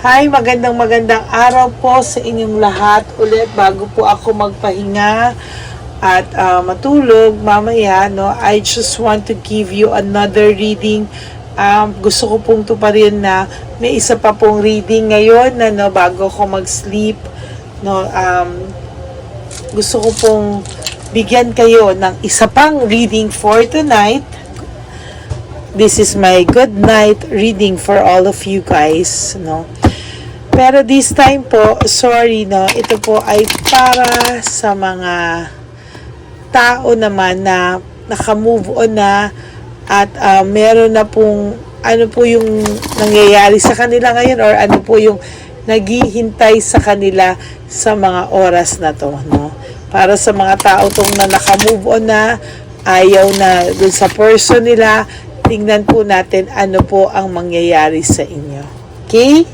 Hi, magandang araw po sa inyong lahat ulit bago po ako magpahinga at matulog mamaya, no. I just want to give you another reading. Gusto ko pong tuparin na may isa pa pong reading ngayon na, no, bago ako mag-sleep, no. Gusto ko pong bigyan kayo ng isa pang reading for tonight. This is my good night reading for all of you guys, no. Pero this time po, sorry, no, ito po ay para sa mga tao naman na naka-move on na at meron na pong ano po yung nangyayari sa kanila ngayon or ano po yung naghihintay sa kanila sa mga oras na to, no. Para sa mga tao tong na naka-move on na, ayaw na dun sa person nila, tingnan po natin ano po ang mangyayari sa inyo. Okay?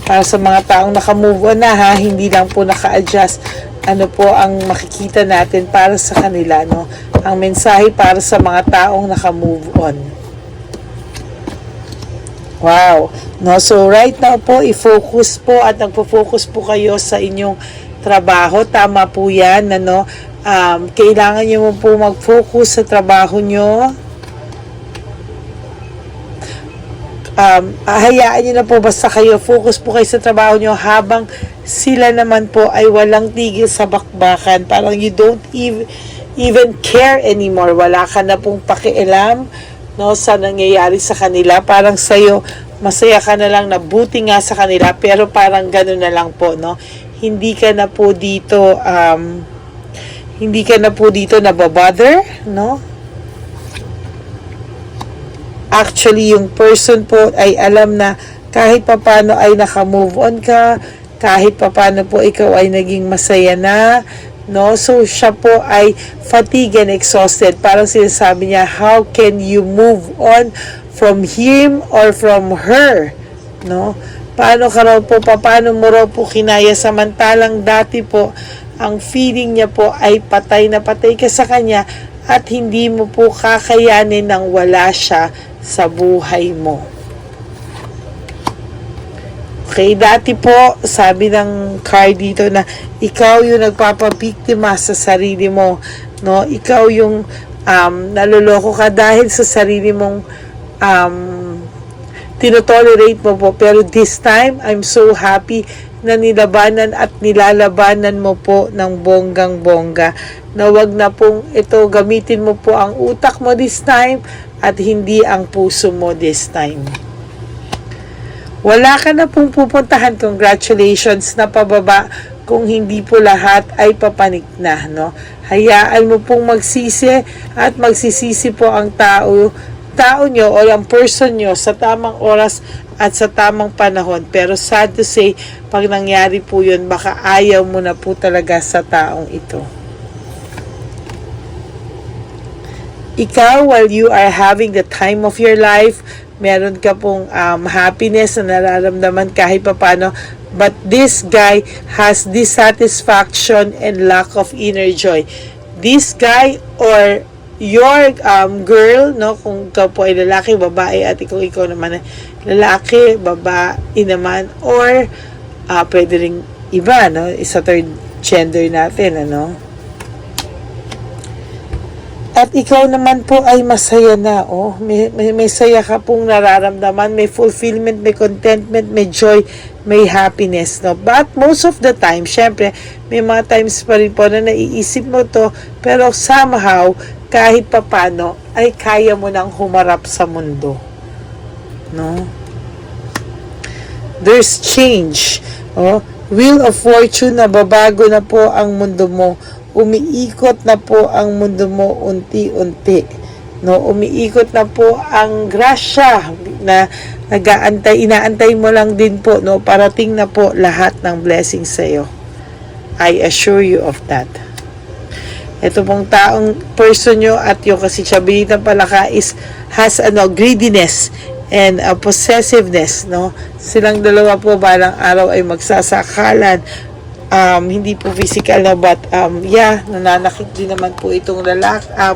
Para sa mga taong naka-move on na, ha, hindi lang po naka-adjust, ano po ang makikita natin para sa kanila, no? Ang mensahe para sa mga taong naka-move on. Wow! No, so right now po, i-focus po at nagpo-focus po kayo sa inyong trabaho. Tama po yan, ano? Kailangan nyo po mag-focus sa trabaho nyo. Hayaan nyo na po, basta kayo focus po kayo sa trabaho nyo habang sila naman po ay walang tigil sa bakbakan. Parang you don't even care anymore. Wala ka na pong pakialam, no, sa nangyayari sa kanila. Parang sa'yo, masaya ka na lang na buti nga sa kanila, pero parang gano'n na lang po, no. Hindi ka na po dito nababother, no. Actually, yung person po ay alam na kahit papano ay naka-move on ka, kahit papano po ikaw ay naging masaya na, no? So, siya po ay fatigued and exhausted. Parang sinasabi niya, how can you move on from him or from her, no? Paano mo raw po kinaya, samantalang dati po, ang feeling niya po ay patay na patay ka sa kanya at hindi mo po kakayanin nang wala siya sa buhay mo. Okay, dati po, sabi ng card dito na ikaw yung nagpapabiktima sa sarili mo, no? Ikaw yung naloloko ka dahil sa sarili mong tinotolerate mo po. Pero this time, I'm so happy na nilabanan at nilalabanan mo po ng bonggang-bongga. Na wag na pong ito, gamitin mo po ang utak mo this time at hindi ang puso mo this time. Wala ka na pong pupuntahan. Congratulations na pababa kung hindi po lahat ay papanik na, no? Hayaan mo pong magsisi at magsisisi po ang tao nyo o ang person nyo sa tamang oras at sa tamang panahon. Pero sad to say, pag nangyari po yun, baka ayaw mo na po talaga sa taong ito. Ikaw, while you are having the time of your life, meron ka pong happiness na nararamdaman kahit papano, but this guy has dissatisfaction and lack of inner joy. This guy or your girl, no, kung ikaw po ay lalaki, babae, at ikaw naman ay lalaki, babae naman, or pwede ring iba, no, isa third gender natin, ano. At ikaw naman po ay masaya na, oh. May saya ka pong nararamdaman, may fulfillment, may contentment, may joy, may happiness, no. But most of the time, syempre, may mga times pa rin po na naiisip mo to, pero somehow, kahit papano, ay kaya mo nang humarap sa mundo, no. There's change, oh. Wheel of Fortune, na babago na po ang mundo mo. Umiikot na po ang mundo mo unti-unti, no. Umiikot na po ang grasya na inaantay mo lang din po, no. Parating na po lahat ng blessings sa iyo. I assure you of that. Ito pong taong person nyo at yung kasi siya pala ka has greediness and possessiveness, no. Silang dalawa po balang araw ay magsasakalan. Hindi po physical na, but nananakit din naman po itong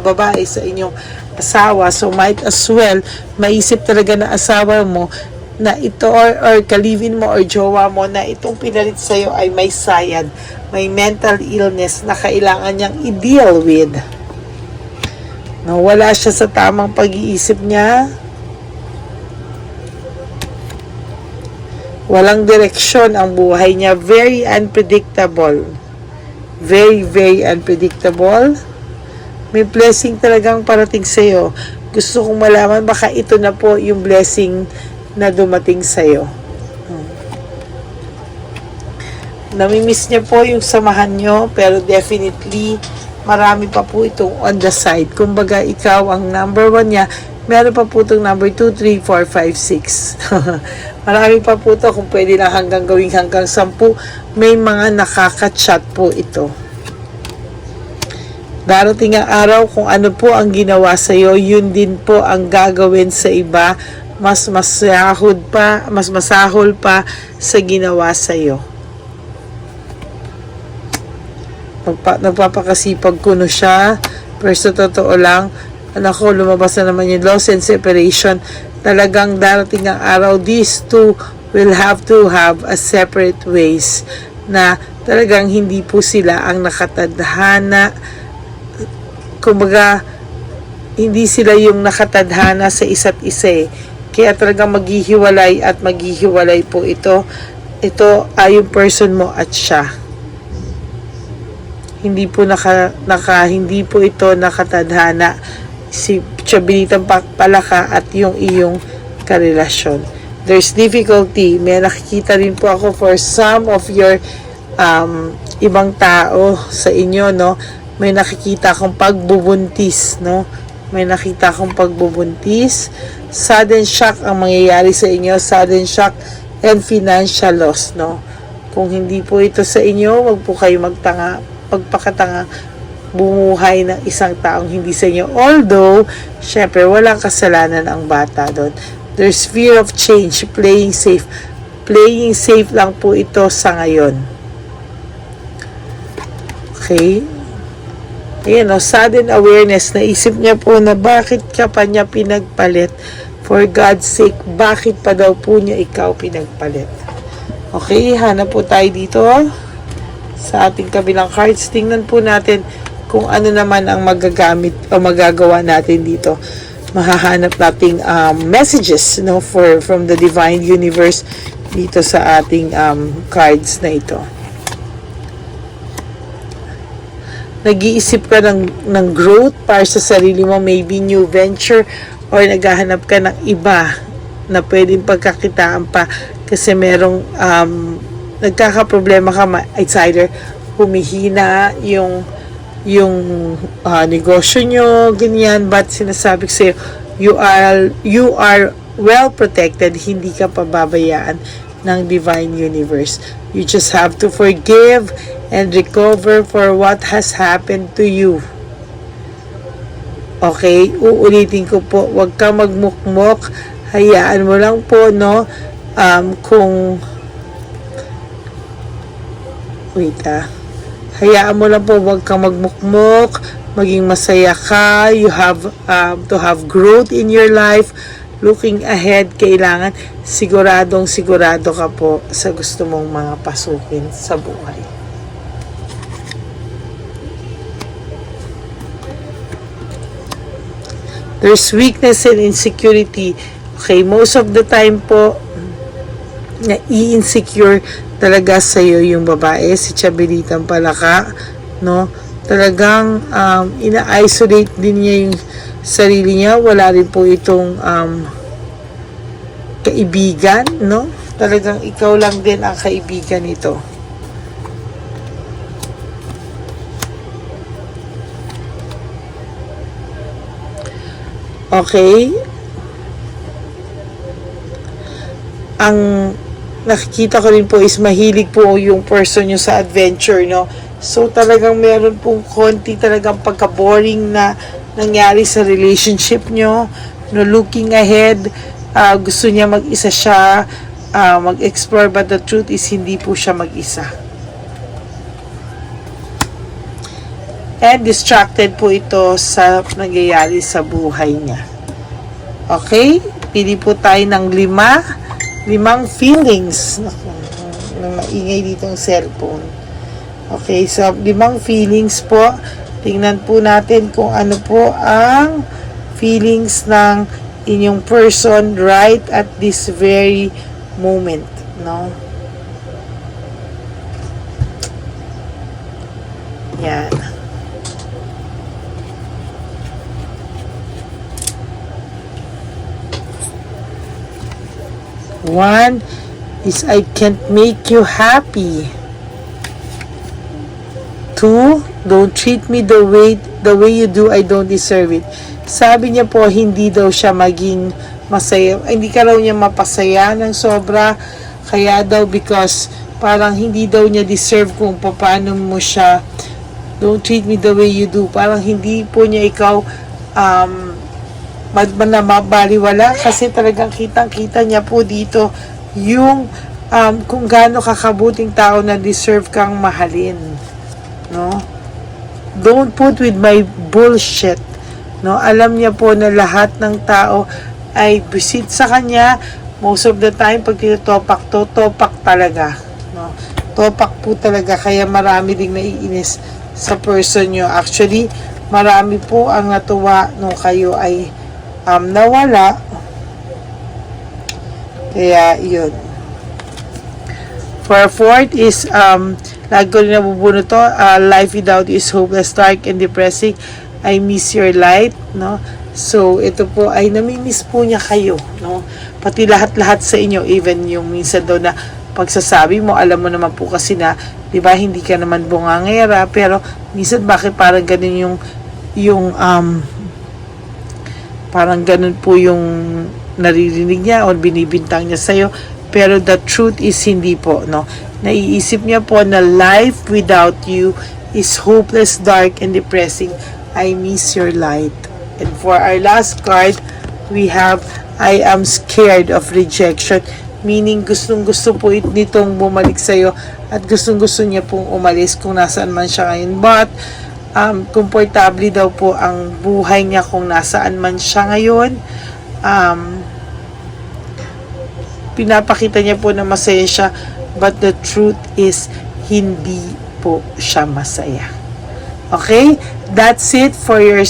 babae sa inyong asawa. So might as well maisip talaga na asawa mo na ito or kalivin mo or jowa mo na itong pinalit sa'yo ay may sayad, may mental illness na kailangan niyang i-deal with. Wala siya sa tamang pag-iisip niya. Walang direksyon ang buhay niya. Very unpredictable. Very, very unpredictable. May blessing talagang parating sa'yo. Gusto kong malaman, baka ito na po yung blessing na dumating sa'yo. Namimiss niya po yung samahan nyo, pero definitely, marami pa po itong on the side. Kumbaga, ikaw ang number 1 niya, meron pa po itong number 2, 3, 4, 5, 6. Marami pa po ito, kung pwede lang hanggang 10. May mga nakaka-chat po ito. Darating ang araw, kung ano po ang ginawa sa'yo, yun din po ang gagawin sa iba. Mas masahol pa sa ginawa sa'yo. Nagpapakasipag kuno siya, pero sa totoo lang, anak ko, lumabas na naman yung loss and separation. Talagang darating ang araw, these two will have to have a separate ways, na talagang hindi po sila ang nakatadhana. Kumbaga, hindi sila yung nakatadhana sa isa't isa. Kaya talagang maghihiwalay at maghihiwalay po ito. Ito ay yung person mo at siya. Hindi po hindi po ito nakatadhana si Chabilitang Palaka at yung iyong karelasyon. There's difficulty. May nakikita rin po ako for some of your ibang tao sa inyo, no? May nakikita akong pagbubuntis, no? May nakita akong pagbubuntis. Sudden shock ang mangyayari sa inyo. Sudden shock and financial loss, no? Kung hindi po ito sa inyo, wag po kayo magpakatanga bumuhay ng isang taong hindi sa inyo. Although, syempre, walang kasalanan ang bata doon. There's fear of change, playing safe. Playing safe lang po ito sa ngayon. Okay? Ayan, sudden awareness. Naisip niya po na bakit ka pa niya pinagpalit. For God's sake, bakit pa daw po niya ikaw pinagpalit? Okay, hanap po tayo dito sa ating kabilang cards. Tingnan po natin kung ano naman ang magagamit o magagawa natin dito. Mahahanap nating messages, no, from the divine universe dito sa ating cards na ito. Nag-iisip ka ng growth para sa sarili mo, maybe new venture, or naghahanap ka ng iba na pwedeng pagkakitaan pa kasi merong nagkakaproblema ka, it's either humihina yung negosyo nyo, ganyan, but sinasabi ko sa'yo, you are well protected, hindi ka pababayaan ng divine universe. You just have to forgive and recover for what has happened to you. Okay, uulitin ko po, huwag ka magmukmok, hayaan mo lang po, no, hayaan mo lang po, huwag kang magmukmok, maging masaya ka, you have to have growth in your life, looking ahead, kailangan sigurado ka po sa gusto mong mga pasukin sa buhay. There's weakness and insecurity. Okay, most of the time po, na-i-insecure talaga sa'yo yung babae, si Chabilitang Palaka, no? Talagang ina-isolate din niya yung sarili niya. Wala rin po itong kaibigan, no? Talagang ikaw lang din ang kaibigan nito. Okay? Ang nakikita ko rin po is mahilig po yung person nyo sa adventure, no? So, talagang meron pong konti talagang pagka-boring na nangyari sa relationship nyo, no? Looking ahead, gusto niya mag-isa siya, mag-explore, but the truth is hindi po siya mag-isa. And distracted po ito sa nangyayari sa buhay niya. Okay? Pili po tayo ng 5 5 feelings. Naku, maingay dito ang cellphone. Okay, so 5 feelings po. Tingnan po natin kung ano po ang feelings ng inyong person right at this very moment, no? Yan. One is I can't make you happy. 2, don't treat me the way you do, I don't deserve it. Sabi niya po, hindi daw siya maging masaya. Hindi ka raw niya mapasaya ng sobra. Kaya daw because parang hindi daw niya deserve kung paano mo siya. Don't treat me the way you do. Parang hindi po niya ikaw mabaliwala kasi talagang kitang-kita niya po dito yung kung gaano kakabuting tao na deserve kang mahalin. No? Don't put with my bullshit. No? Alam niya po na lahat ng tao ay visit sa kanya. Most of the time, pag titotopak to, topak talaga. No? Topak po talaga. Kaya marami ding naiinis sa person nyo. Actually, marami po ang natuwa nung kayo ay nawala. Kaya, yun. For 4th is, lagi ko rin nabubunod to, life without you is hopeless, dark, and depressing. I miss your light, no? So, ito po ay namimiss po niya kayo, no? Pati lahat-lahat sa inyo, even yung minsan daw na pagsasabi mo, alam mo naman po kasi na, di ba, hindi ka naman bungangera, pero minsan bakit parang ganun parang ganun po yung naririnig niya o binibintang niya sa'yo. Pero the truth is hindi po, no? Naiisip niya po na life without you is hopeless, dark, and depressing. I miss your light. And for our last card, we have I am scared of rejection. Meaning, gustong-gusto po nitong bumalik sa'yo at gustong-gusto niya pong umalis kung nasaan man siya ngayon. But, komportable daw po ang buhay niya kung nasaan man siya ngayon. Pinapakita niya po na masaya siya, but the truth is, hindi po siya masaya. Okay? That's it for your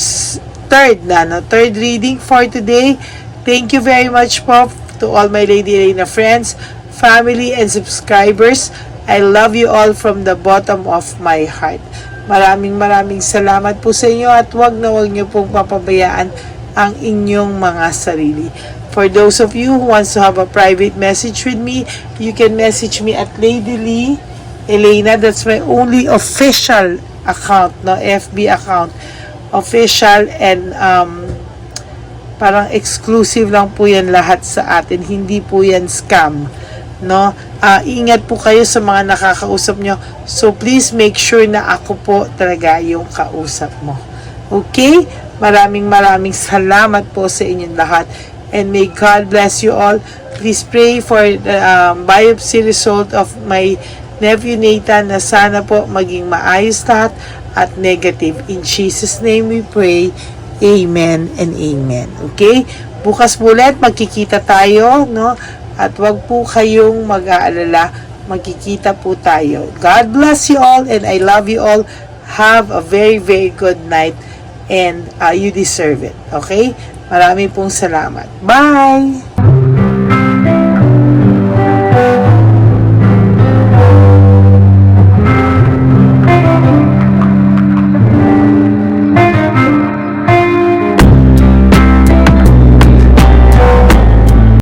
third reading for today. Thank you very much po to all my Lady Reyna friends, family, and subscribers. I love you all from the bottom of my heart. Maraming salamat po sa inyo at wag niyo pong papabayaan ang inyong mga sarili. For those of you who wants to have a private message with me, you can message me at Lady Lee Elena. That's my only official account, no, FB account. Official and parang exclusive lang po yan lahat sa atin. Hindi po yan scam, no? Ingat po kayo sa mga nakakausap nyo. So please make sure na ako po talaga yung kausap mo. Okay? Maraming salamat po sa inyong lahat. And may God bless you all. Please pray for the biopsy result of my nephew Nathan na sana po maging maayos lahat at negative. In Jesus' name we pray. Amen and amen. Okay? Bukas po ulit magkikita tayo, no? At wag po kayong mag-aalala. Magkikita po tayo. God bless you all and I love you all. Have a very good night and you deserve it. Okay? Maraming pong salamat. Bye!